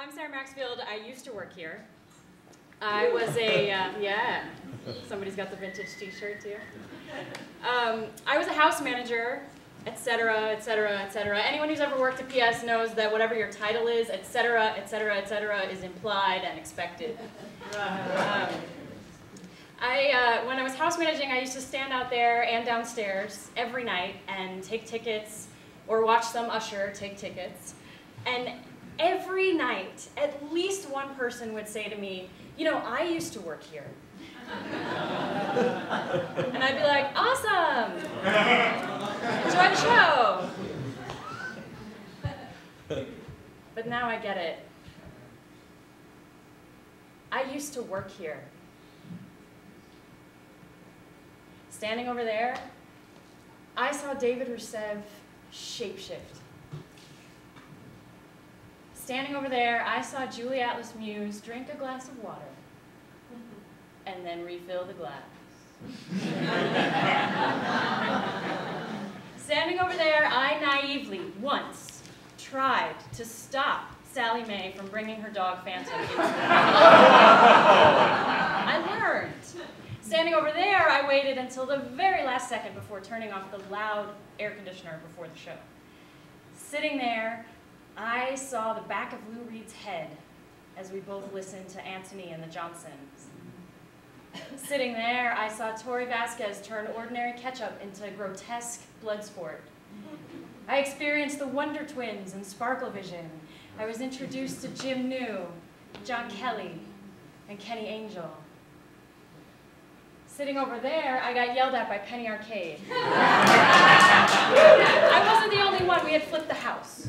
I'm Sarah Maxfield. I used to work here. I was a, yeah, somebody's got the vintage t-shirt too. I was a house manager, etc., etc., etc. Anyone who's ever worked at PS knows that whatever your title is, etc., etc., etc., is implied and expected. When I was house managing, I used to stand out there and downstairs every night and take tickets or watch some usher take tickets. And every night, at least one person would say to me, you know, I used to work here. And I'd be like, awesome! Enjoy the show! But now I get it. I used to work here. Standing over there, I saw David Rusev shapeshift. Standing over there, I saw Julie Atlas Muse drink a glass of water and then refill the glass. Standing over there, I naively, once, tried to stop Sally Mae from bringing her dog Phantom into the I learned. Standing over there, I waited until the very last second before turning off the loud air conditioner before the show. Sitting there, I saw the back of Lou Reed's head as we both listened to Antony and the Johnsons. Sitting there, I saw Tori Vasquez turn ordinary ketchup into grotesque blood sport. I experienced the Wonder Twins and Sparkle Vision. I was introduced to Jim New, John Kelly, and Kenny Angel. Sitting over there, I got yelled at by Penny Arcade. I wasn't the only one, we had flipped the house.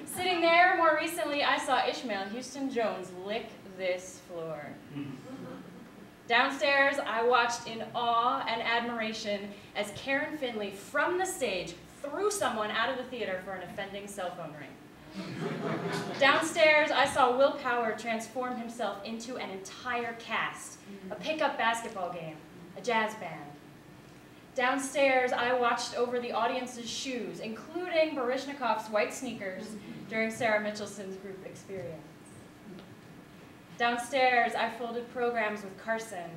Sitting there, more recently, I saw Ishmael Houston Jones lick this floor. Downstairs, I watched in awe and admiration as Karen Finley, from the stage, threw someone out of the theater for an offending cell phone ring. Downstairs, I saw Will Power transform himself into an entire cast, a pickup basketball game, a jazz band. Downstairs, I watched over the audience's shoes, including Baryshnikov's white sneakers during Sarah Mitchelson's group experience. Downstairs, I folded programs with Carson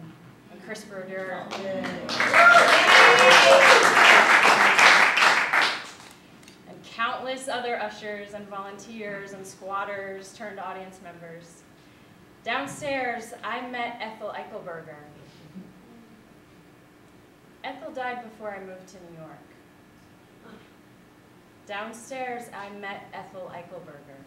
and Chris Brodeur. And countless other ushers and volunteers and squatters turned audience members. Downstairs, I met Ethel Eichelberger. Ethel died before I moved to New York. Downstairs, I met Ethel Eichelberger.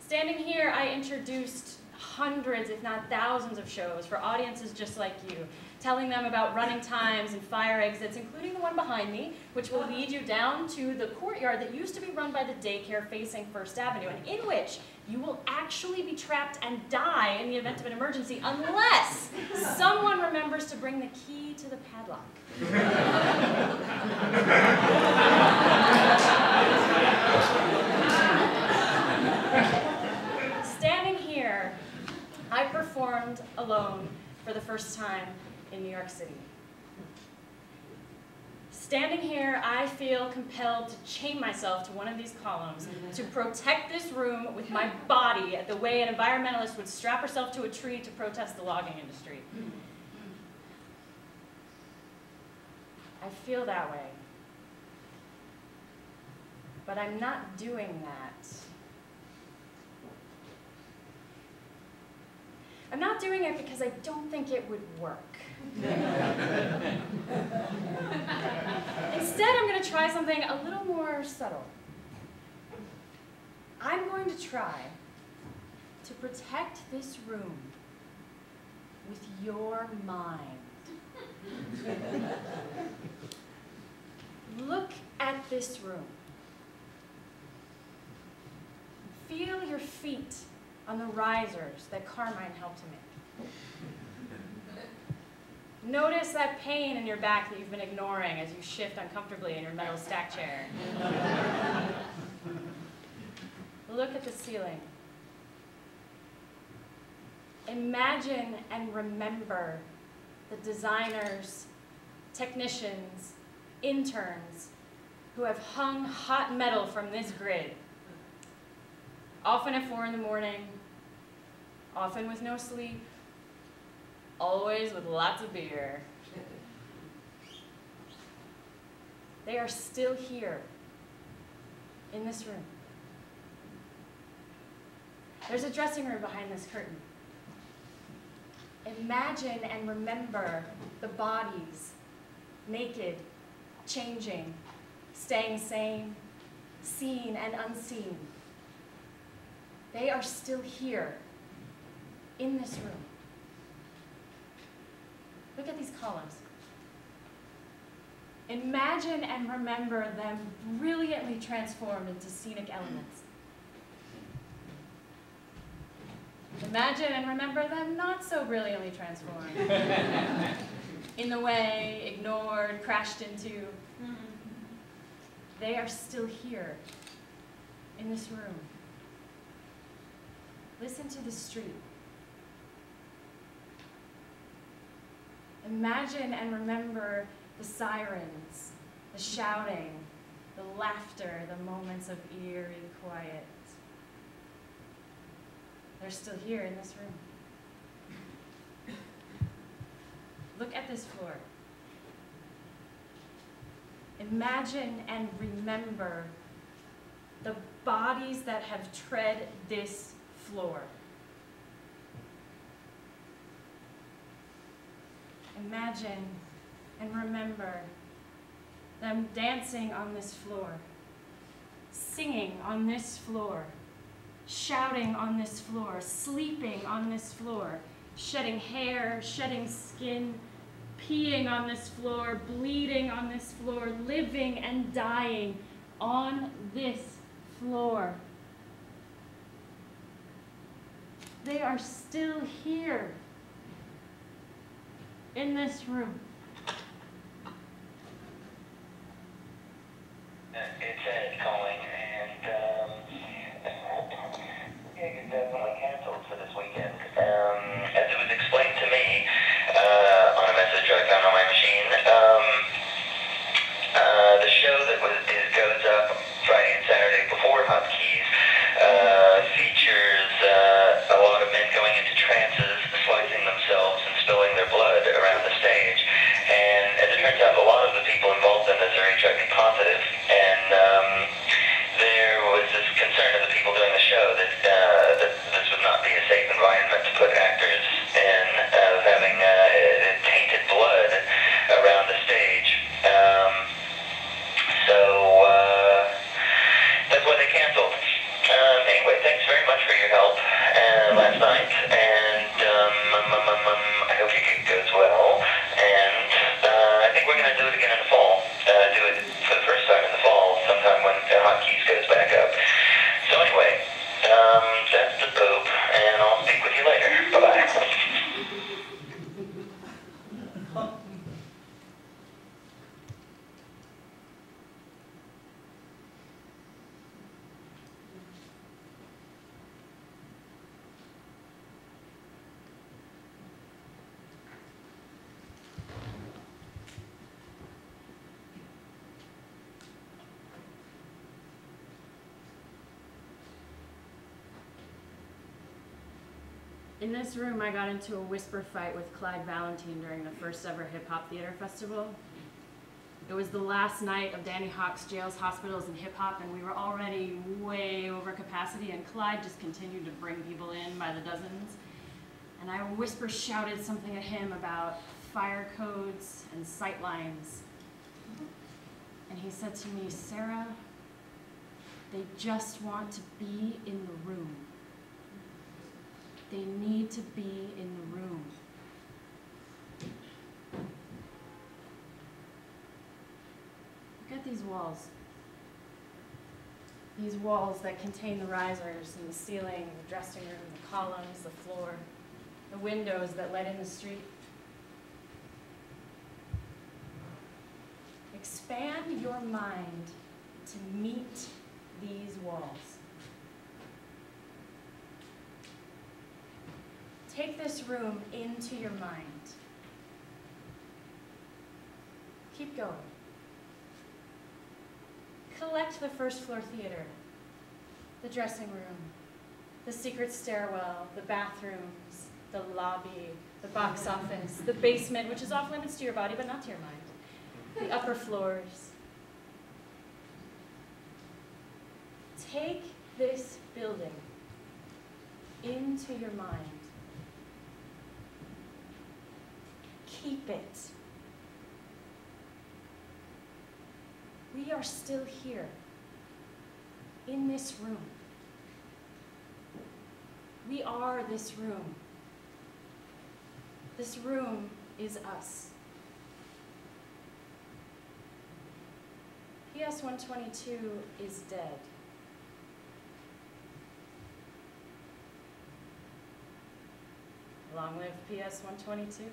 Standing here, I introduced hundreds, if not thousands, of shows for audiences just like you, telling them about running times and fire exits, including the one behind me, which will lead you down to the courtyard that used to be run by the daycare facing First Avenue, and in which you will actually be trapped and die in the event of an emergency unless someone remembers to bring the key to the padlock. Standing here, I performed alone for the first time in New York City. Standing here, I feel compelled to chain myself to one of these columns to protect this room with my body the way an environmentalist would strap herself to a tree to protest the logging industry. I feel that way. But I'm not doing that. I'm not doing it because I don't think it would work. Instead, I'm going to try something a little more subtle. I'm going to try to protect this room with your mind. Look at this room. Feel your feet on the risers that Carmine helped to make. Notice that pain in your back that you've been ignoring as you shift uncomfortably in your metal stack chair. Look at the ceiling. Imagine and remember the designers, technicians, interns, who have hung hot metal from this grid, often at 4 in the morning, often with no sleep, always with lots of beer. They are still here in this room. There's a dressing room behind this curtain. Imagine and remember the bodies, naked, changing, staying sane, seen and unseen. They are still here in this room. Look at these columns. Imagine and remember them brilliantly transformed into scenic elements. Imagine and remember them not so brilliantly transformed. In the way, ignored, crashed into. They are still here in this room. Listen to the street. Imagine and remember the sirens, the shouting, the laughter, the moments of eerie quiet. They're still here in this room. Look at this floor. Imagine and remember the bodies that have tread this floor. Imagine and remember them dancing on this floor, singing on this floor, shouting on this floor, sleeping on this floor, shedding hair, shedding skin, peeing on this floor, bleeding on this floor, living and dying on this floor. They are still here in this room. It's Ed calling, and gig is definitely canceled for this weekend. As it was explained to me on a message I found on my machine, the show that goes up Friday and Saturday before Hotkeys features a lot of men going into trances, slicing themselves and spilling their blood around the stage. And as it turns out, a lot of the people involved in this are HIV positive. And there was this concern of the people doing the show that this would not be a safe environment to put actors in, of having tainted blood around the stage. So that's why they canceled. Anyway, thanks very much for your help last night, and I hope your gig goes well. And I think we're going to do it again in the fall. Do it for the first time in the fall, sometime when Hotkeys goes back up. So anyway, that's the poop, and I'll speak with you later. Bye-bye. In this room, I got into a whisper fight with Clyde Valentine during the first ever Hip Hop Theater Festival. It was the last night of Danny Hawk's Jails, Hospitals, and Hip Hop, and we were already way over capacity, and Clyde just continued to bring people in by the dozens. And I whisper shouted something at him about fire codes and sight lines. And he said to me, "Sarah, they just want to be in the room. They need to be in the room." Look at these walls. These walls that contain the risers and the ceiling, the dressing room, the columns, the floor, the windows that let in the street. Expand your mind to meet these walls. Take this room into your mind. Keep going. recollect the first floor theater, the dressing room, the secret stairwell, the bathrooms, the lobby, the box office, the basement, which is off limits to your body, but not to your mind, the upper floors. Take this building into your mind. Keep it. We are still here, in this room. We are this room. This room is us. PS122 is dead. Long live PS122.